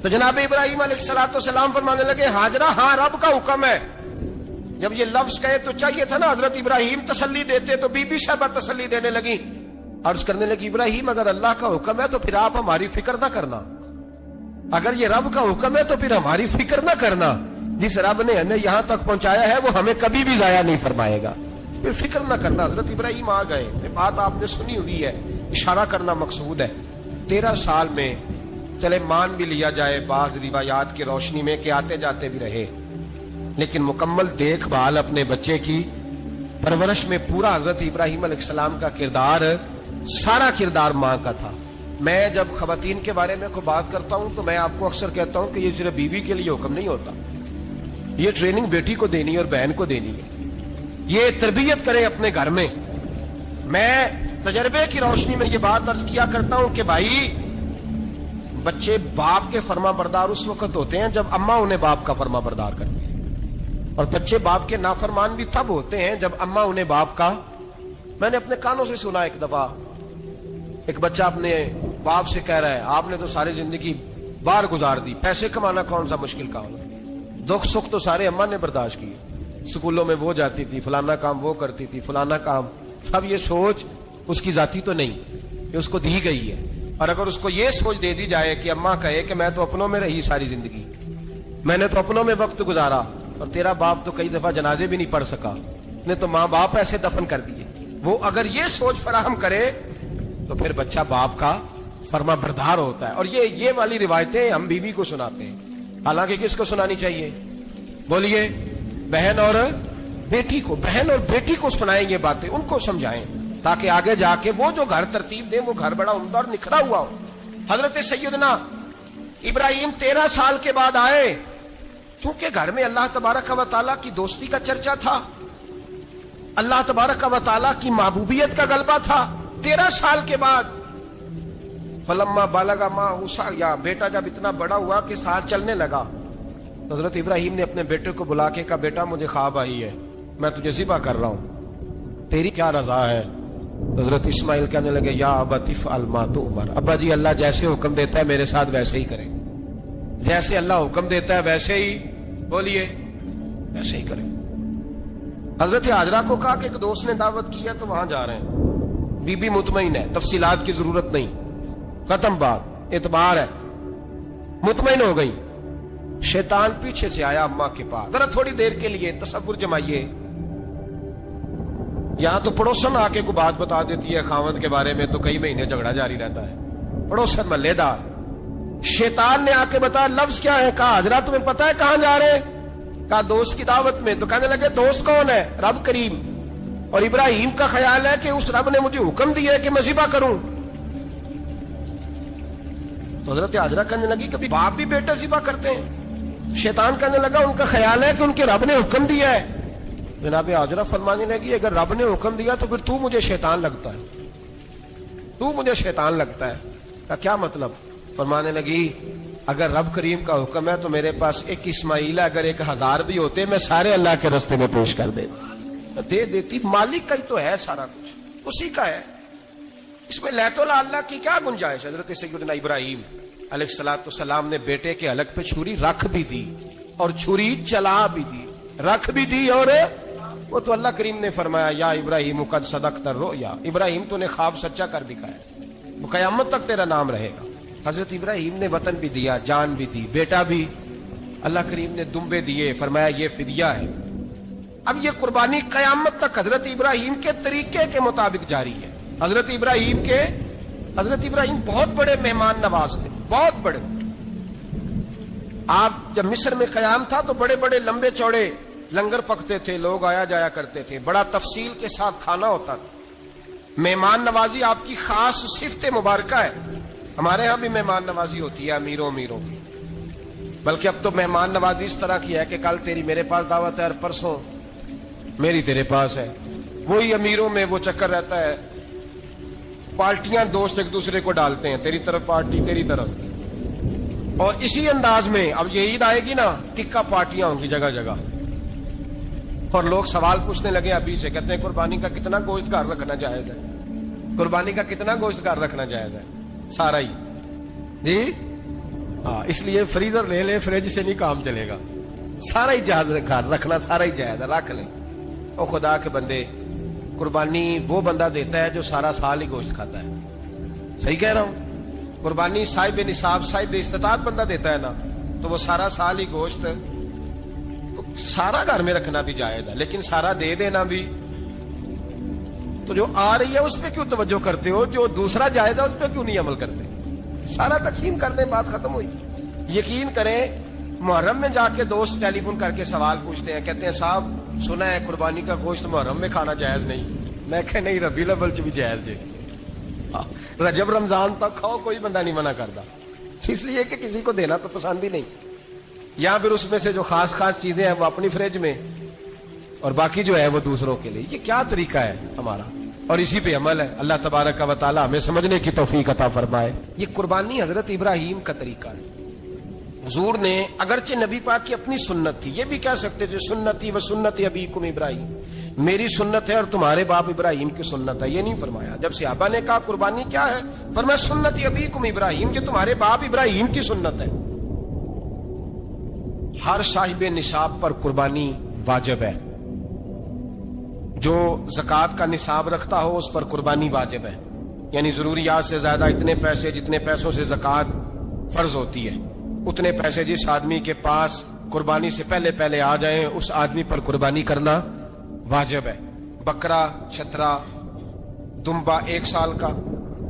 تو جناب ابراہیم علیہ السلام فرمانے لگے ہاجرہ ہاں رب کا حکم ہے. جب یہ لفظ کہے تو چاہیے تھا نا حضرت ابراہیم تسلی دیتے, تو بی بی صاحبہ تسلی دینے لگی, عرض کرنے لگی ابراہیم اگر اللہ کا حکم ہے تو پھر آپ ہماری فکر نہ کرنا, اگر یہ رب کا حکم ہے تو پھر ہماری فکر نہ کرنا. جس رب نے ہمیں یہاں تک پہنچایا ہے وہ ہمیں کبھی بھی ضائع نہیں فرمائے گا, پھر فکر نہ کرنا. حضرت ابراہیم آ گئے, بات آپ نے سنی ہوئی ہے, اشارہ کرنا مقصود ہے. 13 سال میں چلے مان بھی لیا جائے بعض روایات کی روشنی میں کہ آتے جاتے بھی رہے, لیکن مکمل دیکھ بھال اپنے بچے کی پرورش میں پورا حضرت ابراہیم علیہ السلام کا کردار, سارا کردار ماں کا تھا. میں جب خواتین کے بارے میں کوئی بات کرتا ہوں تو میں آپ کو اکثر کہتا ہوں کہ یہ صرف بیوی کے لیے حکم نہیں ہوتا, یہ ٹریننگ بیٹی کو دینی ہے اور بہن کو دینی ہے, یہ تربیت کرے اپنے گھر میں. میں تجربے کی روشنی میں یہ بات عرض کیا کرتا ہوں کہ بھائی بچے باپ کے فرما بردار اس وقت ہوتے ہیں جب اماں انہیں باپ کا فرما بردار کرتی ہے, اور بچے باپ کے نافرمان بھی تب ہوتے ہیں جب اماں انہیں باپ کا. میں نے اپنے کانوں سے سنا ایک دفعہ ایک بچہ اپنے باپ سے کہہ رہا ہے آپ نے تو ساری زندگی باہر گزار دی, پیسے کمانا کون سا مشکل کام ہے, دکھ سکھ تو سارے اماں نے برداشت کیے, سکولوں میں وہ جاتی تھی, فلانا کام وہ کرتی تھی, فلانا کام. اب یہ سوچ اس کی ذاتی تو نہیں, یہ اس کو دی گئی ہے. اور اگر اس کو یہ سوچ دے دی جائے کہ اماں کہے کہ میں تو اپنوں میں رہی ساری زندگی, میں نے تو اپنوں میں وقت گزارا, اور تیرا باپ تو کئی دفعہ جنازے بھی نہیں پڑھ سکا, نے تو ماں باپ ایسے دفن کر دیے, وہ اگر یہ سوچ فراہم کرے تو پھر بچہ باپ کا فرما بردار ہوتا ہے. اور یہ والی روایتیں ہم بیوی کو سناتے ہیں, حالانکہ کس کو سنانی چاہیے بولیے؟ بہن اور بیٹی کو. بہن اور بیٹی کو سنائیں یہ باتیں, ان کو سمجھائیں تاکہ آگے جا کے وہ جو گھر ترتیب دیں وہ گھر بڑا عمدہ اور نکھرا ہوا ہو. حضرت سیدنا ابراہیم 13 سال کے بعد آئے, چونکہ گھر میں اللہ تبارک و تعالیٰ کی دوستی کا چرچا تھا, اللہ تبارک و تعالیٰ کی محبوبیت کا غلبہ تھا. 13 سال کے بعد فلما بالغ معه السعی, یا بیٹا جب اتنا بڑا ہوا کہ ساتھ چلنے لگا, تو حضرت ابراہیم نے اپنے بیٹے کو بلا کے کہا بیٹا مجھے خواب آئی ہے, میں تجھے ذبح کر رہا ہوں, تیری کیا رضا ہے؟ حضرت اسماعیل کہنے لگے یا ابت افعل ما تؤمر, ابا جی اللہ جیسے حکم دیتا ہے میرے ساتھ ویسے ہی کریں, جیسے اللہ حکم دیتا ہے ویسے ہی بولیے ویسے ہی کریں. حضرت ہاجرہ کو کہا کہ ایک دوست نے دعوت کی ہے تو وہاں جا رہے ہیں, بی بی مطمئن ہے, تفصیلات کی ضرورت نہیں, ختم بات, اعتبار ہے, مطمئن ہو گئی. شیطان پیچھے سے آیا اماں کے پاس, ذرا تھوڑی دیر کے لیے تصور جمائیے, یہاں تو پڑوسن آ کے کوئی بات بتا دیتی ہے خاوند کے بارے میں تو کئی مہینے جھگڑا جاری رہتا ہے, پڑوسن محلے دار. شیطان نے آ کے بتایا لفظ کیا ہے, کہا حضرات تمہیں پتا ہے کہاں جا رہے ہیں؟ کہا دوست کی دعوت میں. تو کہنے لگے دوست کون ہے؟ رب کریم, اور ابراہیم کا خیال ہے کہ اس رب نے مجھے حکم دیا ہے کہ میں ذبح کروں. تو حضرت ہاجرہ کہنے لگی کبھی باپ بھی بیٹا ذبح کرتے ہیں؟ شیطان کہنے لگا ان کا خیال ہے کہ ان کے رب نے حکم دیا ہے. جناب ہاجرہ فرمانے لگی اگر رب نے حکم دیا تو پھر تو مجھے شیطان لگتا ہے, تو مجھے شیطان لگتا ہے. کہا کیا مطلب؟ فرمانے لگی اگر رب کریم کا حکم ہے تو میرے پاس ایک اسماعیل ہے, اگر 1000 بھی ہوتے میں سارے اللہ کے راستے میں پیش کر دے دیتی. مالک کا ہی تو ہے سارا کچھ, اسی کا ہے, اس میں لیت اللہ کی کیا گنجائش؟ حضرت سیدنا ابراہیم علیہ الصلوۃ والسلام نے بیٹے کے حلق پہ چھری رکھ بھی دی اور چھری چلا بھی دی, رکھ بھی دی, اور وہ تو اللہ کریم نے فرمایا یا ابراہیم قد صدقت الرؤیا, ابراہیم تو نے خواب سچا کر دکھایا, وہ قیامت تک تیرا نام رہے گا. حضرت ابراہیم نے وطن بھی دیا, جان بھی دی, بیٹا بھی, اللہ کریم نے دمبے دیے, فرمایا یہ فدیہ ہے. اب یہ قربانی قیامت تک حضرت ابراہیم کے طریقے کے مطابق جاری ہے. حضرت ابراہیم بہت بڑے مہمان نواز تھے, بہت بڑے. آپ جب مصر میں قیام تھا تو بڑے بڑے لمبے چوڑے لنگر پکتے تھے, لوگ آیا جایا کرتے تھے, بڑا تفصیل کے ساتھ کھانا ہوتا تھا. مہمان نوازی آپ کی خاص صفت مبارکہ ہے. ہمارے ہاں بھی مہمان نوازی ہوتی ہے امیروں کی, بلکہ اب تو مہمان نوازی اس طرح کی ہے کہ کل تیری میرے پاس دعوت ہے اور پرسوں میری تیرے پاس ہے. وہی امیروں میں وہ چکر رہتا ہے, پارٹیاں دوست ایک دوسرے کو ڈالتے ہیں, تیری طرف پارٹی تیری طرف, اور اسی انداز میں اب یہ عید آئے گی نا ٹکا پارٹیاں ہوں گی جگہ جگہ, اور لوگ سوال پوچھنے لگے ابھی سے, کہتے ہیں قربانی کا کتنا گوشت گھر رکھنا جائز ہے, قربانی کا کتنا گوشت گھر رکھنا جائز ہے؟ سارا ہی جی, ہاں, اس لیے فریزر لے لے, فریج سے نہیں کام چلے گا, سارا ہی جہاز گھر رکھنا سارا ہی جائز ہے, رکھ لیں. او خدا کے بندے, قربانی وہ بندہ دیتا ہے جو سارا سال ہی گوشت کھاتا ہے, صحیح کہہ رہا ہوں؟ قربانی صاحب نصاب صاحب استطاعت بندہ دیتا ہے نا, تو وہ سارا سال ہی گوشت, تو سارا گھر میں رکھنا بھی جائز ہے, لیکن سارا دے دینا بھی. تو جو آ رہی ہے اس پہ کیوں توجہ کرتے ہو, جو دوسرا جائز ہے اس پہ کیوں نہیں عمل کرتے؟ سارا تقسیم کر دیں, بات ختم ہوئی. یقین کریں محرم میں جا کے دوست ٹیلی فون کر کے سوال پوچھتے ہیں, کہتے ہیں صاحب سنا ہے قربانی کا گوشت محرم میں کھانا جائز نہیں. میں کہ نہیں, ربیع الاول چ بھی جائز جی, رجب رمضان تک کھاؤ, کوئی بندہ نہیں منع کرتا, اس لیے کہ کسی کو دینا تو پسند ہی نہیں. یا پھر اس میں سے جو خاص چیزیں ہیں وہ اپنی فریج میں, اور باقی جو ہے وہ دوسروں کے لیے. یہ کیا طریقہ ہے ہمارا, اور اسی پہ عمل ہے. اللہ تبارک و تعالی ہمیں سمجھنے کی توفیق عطا فرمائے. یہ قربانی حضرت ابراہیم کا طریقہ ہے. حضور نے اگرچہ نبی پاک کی اپنی سنت تھی, یہ بھی کہہ سکتے تھے سنتی و سنت ابیکم ابراہیم, میری سنت ہے اور تمہارے باپ ابراہیم کی سنت ہے, یہ نہیں فرمایا. جب صحابہ نے کہا قربانی کیا ہے, فرمایا سنت ابیکم ابراہیم, یہ تمہارے باپ ابراہیم کی سنت ہے. ہر صاحب نصاب پر قربانی واجب ہے. جو زکوٰۃ کا نصاب رکھتا ہو اس پر قربانی واجب ہے, یعنی ضروریات سے زیادہ اتنے پیسے, جتنے پیسوں سے زکوٰۃ فرض ہوتی ہے اتنے پیسے جس آدمی کے پاس قربانی سے پہلے آ جائیں اس آدمی پر قربانی کرنا واجب ہے. بکرا, چھترا, دمبا 1 سال کا,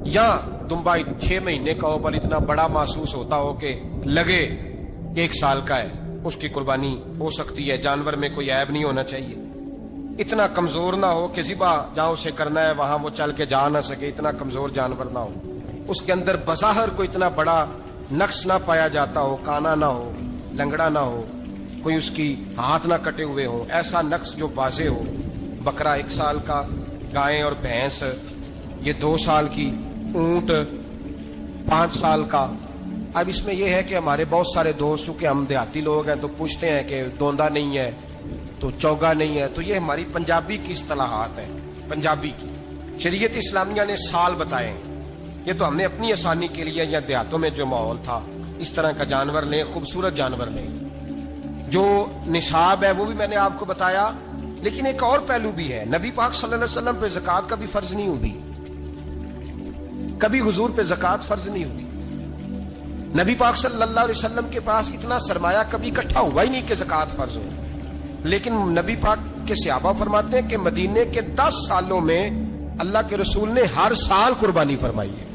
یا دمبا 6 مہینے کا ہو پر اتنا بڑا محسوس ہوتا ہو کہ لگے 1 سال کا ہے, اس کی قربانی ہو سکتی ہے. جانور میں کوئی عیب نہیں ہونا چاہیے, اتنا کمزور نہ ہو کہ ذبح جہاں اسے کرنا ہے وہاں وہ چل کے جا نہ سکے, اتنا کمزور جانور نہ ہو, اس کے اندر بظاہر کوئی اتنا بڑا نقص نہ پایا جاتا ہو, کانا نہ ہو, لنگڑا نہ ہو, کوئی اس کی ہاتھ نہ کٹے ہوئے ہو, ایسا نقص جو واضح ہو. بکرا 1 سال کا, گائیں اور بھینس یہ 2 سال کی, اونٹ 5 سال کا, اب اس میں یہ ہے کہ ہمارے بہت سارے دوست چونکہ ہم دیہاتی لوگ ہیں تو پوچھتے ہیں کہ دوندا نہیں ہے تو چوگا نہیں ہے، تو یہ ہماری پنجابی کی اصطلاحات ہیں، پنجابی کی۔ شریعت اسلامیہ نے سال بتائے ہیں، یہ تو ہم نے اپنی آسانی کے لیے، یا دیہاتوں میں جو ماحول تھا اس طرح کا جانور لیں، خوبصورت جانور لیں۔ جو نصاب ہے وہ بھی میں نے آپ کو بتایا، لیکن ایک اور پہلو بھی ہے۔ نبی پاک صلی اللہ علیہ وسلم پہ زکوٰۃ کبھی فرض نہیں ہوئی، کبھی حضور پہ زکوٰۃ فرض نہیں ہوئی۔ نبی پاک صلی اللہ علیہ وسلم کے پاس اتنا سرمایہ کبھی اکٹھا ہوا ہی نہیں کہ زکوٰۃ فرض ہو، لیکن نبی پاک کے صحابہ فرماتے ہیں کہ مدینے کے 10 سالوں میں اللہ کے رسول نے ہر سال قربانی فرمائی ہے،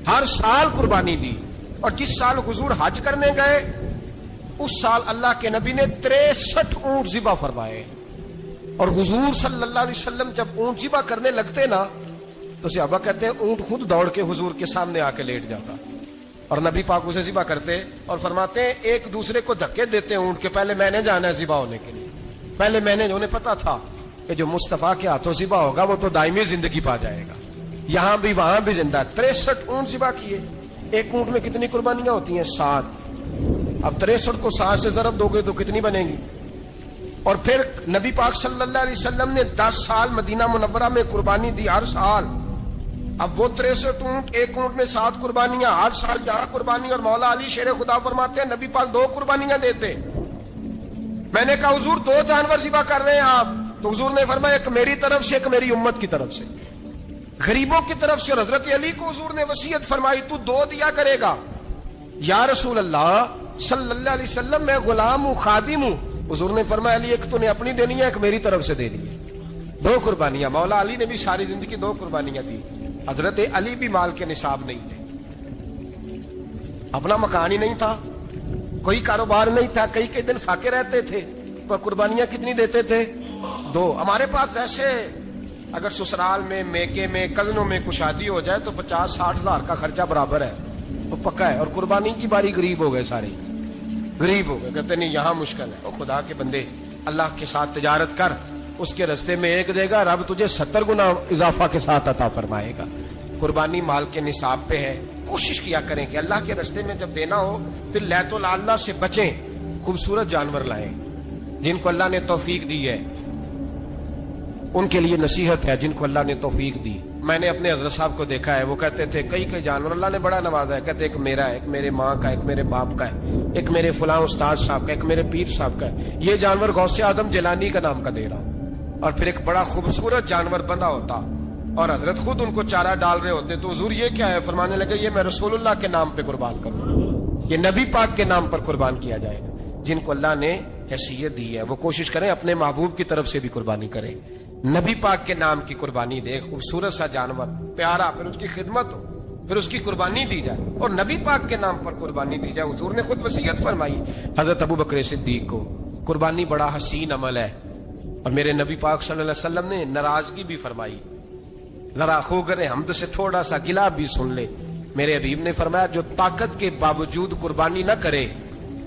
ہر سال قربانی دی۔ اور جس سال حضور حج کرنے گئے اس سال اللہ کے نبی نے 63 اونٹ ذبح فرمائے، اور حضور صلی اللہ علیہ وسلم جب اونٹ ذبح کرنے لگتے نا تو صحابہ کہتے ہیں اونٹ خود دوڑ کے حضور کے سامنے آ کے لیٹ جاتا، اور نبی پاک اسے ذبح کرتے اور فرماتے ہیں ایک دوسرے کو دھکے دیتے اونٹ کے، پہلے میں نے جانا ہے ذبح ہونے کے لیے، پہلے میں نے، انہیں پتا تھا کہ جو مصطفیٰ کے ہاتھوں ذبح ہوگا وہ تو دائمی زندگی پا جائے گا، یہاں بھی وہاں بھی زندہ۔ 63 اونٹ ذبح کیے، ایک اونٹ میں کتنی قربانیاں ہوتی ہیں؟ 7۔ اب 63 کو 7 سے ضرب دو گے تو کتنی بنے گی؟ اور پھر نبی پاک صلی اللہ علیہ وسلم نے 10 سال مدینہ منورہ میں قربانی دی، ہر سال۔ اب وہ 63 اونٹ، ایک اونٹ میں 7 قربانیاں، ہر سال جہاں قربانی، اور مولا علی شیر خدا فرماتے ہیں نبی پاک 2 قربانیاں دیتے۔ میں نے کہا حضور 2 جانور ذبح کر رہے ہیں آپ، تو حضور نے فرمایا ایک میری طرف سے، ایک میری امت کی طرف سے، غریبوں کی طرف سے۔ اور حضرت علی کو حضور نے وصیت فرمائی تو 2 دیا کرے گا۔ یا رسول اللہ صلی اللہ علیہ وسلم میں غلام ہوں، خادم ہوں۔ حضور نے فرمایا علی ایک تو نے اپنی دینی ہے، ایک میری طرف سے دینی ہے۔ 2 قربانیاں۔ مولا علی نے بھی ساری زندگی 2 قربانیاں دی۔ حضرت علی بھی مال کے نصاب نہیں تھے، اپنا مکان ہی نہیں تھا، کوئی کاروبار نہیں تھا، کئی دن فاقے رہتے تھے، پر قربانیاں کتنی دیتے تھے؟ 2۔ ہمارے پاس ویسے اگر سسرال میں، میکے میں، کزنوں میں کچھ شادی ہو جائے تو 50-60 ہزار کا خرچہ برابر ہے، وہ پکا ہے۔ اور قربانی کی باری غریب ہو گئے، سارے غریب ہو گئے، کہتے نہیں یہاں مشکل ہے۔ اور خدا کے بندے اللہ کے ساتھ تجارت کر، اس کے رستے میں 1 دے گا، رب تجھے 70 گنا اضافہ کے ساتھ عطا فرمائے گا۔ قربانی مال کے نصاب پہ ہے۔ کوشش کیا کریں کہ اللہ کے رستے میں جب دینا ہو پھر لیت العلہ سے بچیں، خوبصورت جانور لائیں۔ جن کو اللہ نے توفیق دی ہے ان کے لیے نصیحت ہے، جن کو اللہ نے توفیق دی۔ میں نے اپنے حضرت صاحب کو دیکھا ہے، وہ کہتے تھے کئی جانور اللہ نے بڑا نوازا ہے، کہتے ایک میرا ہے، ایک میرے ماں کا، ایک میرے باپ کا ہے، ایک میرے فلاں استاد صاحب کا، ایک میرے پیر صاحب کا ہے۔ یہ جانور غوث اعظم جیلانی کا نام کا دے رہا ہوں۔ اور پھر ایک بڑا خوبصورت جانور بندھا ہوتا اور حضرت خود ان کو چارہ ڈال رہے ہوتے، تو حضور یہ کیا ہے؟ فرمانے لگے یہ میں رسول اللہ کے نام پہ قربان کروں، یہ نبی پاک کے نام پر قربان کیا جائے گا۔ جن کو اللہ نے حیثیت دی ہے وہ کوشش کریں اپنے محبوب کی طرف سے بھی قربانی کریں، نبی پاک کے نام کی قربانی دے، خوبصورت سا جانور پیارا، پھر اس کی خدمت ہو، پھر اس کی قربانی دی جائے اور نبی پاک کے نام پر قربانی دی جائے۔ حضور نے خود وصیت فرمائی حضرت ابو بکر صدیق کو، قربانی بڑا حسین عمل ہے، اور میرے نبی پاک صلی اللہ علیہ وسلم نے ناراضگی بھی فرمائی، ذرا خوگر حمد سے تھوڑا سا گلا بھی سن لے۔ میرے حبیب نے فرمایا جو طاقت کے باوجود قربانی نہ کرے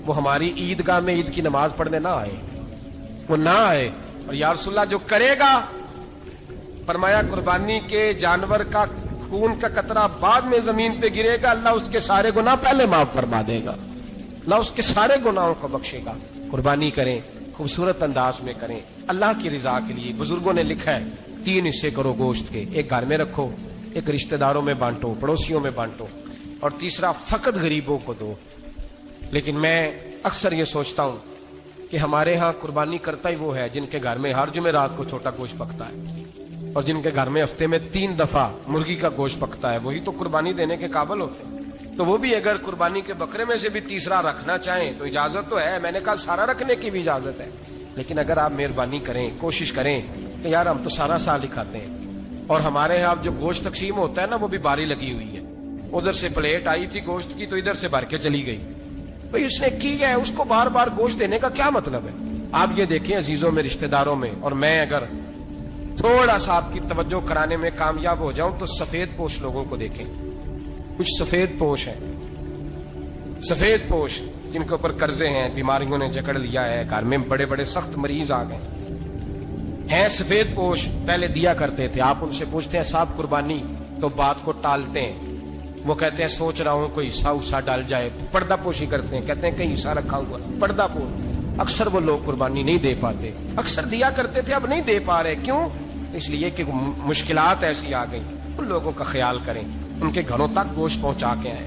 وہ ہماری عیدگاہ میں عید کی نماز پڑھنے نہ آئے، وہ نہ آئے۔ اور یا رسول اللہ جو کرے گا، فرمایا قربانی کے جانور کا خون کا قطرہ بعد میں زمین پہ گرے گا، اللہ اس کے سارے گناہ پہلے معاف فرما دے گا، اللہ اس کے سارے گناہوں کو بخشے گا۔ قربانی کریں، خوبصورت انداز میں کریں، اللہ کی رضا کے لیے۔ بزرگوں نے لکھا ہے 3 حصے کرو گوشت کے، ایک گھر میں رکھو، ایک رشتہ داروں میں بانٹو، پڑوسیوں میں بانٹو، اور تیسرا فقط غریبوں کو دو۔ لیکن میں اکثر یہ سوچتا ہوں کہ ہمارے ہاں قربانی کرتا ہی وہ ہے جن کے گھر میں ہر جمعرات کو چھوٹا گوشت پکتا ہے، اور جن کے گھر میں ہفتے میں 3 دفعہ مرغی کا گوشت پکتا ہے، وہی تو قربانی دینے کے قابل ہوتے ہیں۔ تو وہ بھی اگر قربانی کے بکرے میں سے بھی تیسرا رکھنا چاہیں تو اجازت تو ہے، میں نے کہا سارا رکھنے کی بھی اجازت ہے، لیکن اگر آپ مہربانی کریں، کوشش کریں کہ یار ہم تو سارا سال ہی کھاتے ہیں، اور ہمارے یہاں جو گوشت تقسیم ہوتا ہے نا وہ بھی باری لگی ہوئی ہے، ادھر سے پلیٹ آئی تھی گوشت کی تو ادھر سے بھر کے چلی گئی، بھئی اس نے کی ہے، اس کو بار بار گوشت دینے کا کیا مطلب ہے؟ آپ یہ دیکھیں عزیزوں میں، رشتہ داروں میں، اور میں اگر تھوڑا سا آپ کی توجہ کرانے میں کامیاب ہو جاؤں تو سفید پوش لوگوں کو دیکھیں، کچھ سفید پوش ہیں، سفید پوش جن کے اوپر قرضے ہیں، بیماریوں نے جکڑ لیا ہے، گھر میں بڑے بڑے سخت مریض آ گئے ہیں، سفید پوش پہلے دیا کرتے تھے۔ آپ ان سے پوچھتے ہیں صاحب قربانی، تو بات کو ٹالتے ہیں، وہ کہتے ہیں سوچ رہا ہوں کوئی حصہ اسا ڈال جائے، پردہ پوشی کرتے ہیں، کہتے ہیں کہیں حصہ رکھا ہوا پردہ پوش۔ اکثر وہ لوگ قربانی نہیں دے پاتے، اکثر دیا کرتے تھے اب نہیں دے پا رہے، کیوں؟ اس لیے کہ مشکلات ایسی آ گئی۔ ان لوگوں کا خیال کریں، ان کے گھروں تک گوشت پہنچا کے آئیں۔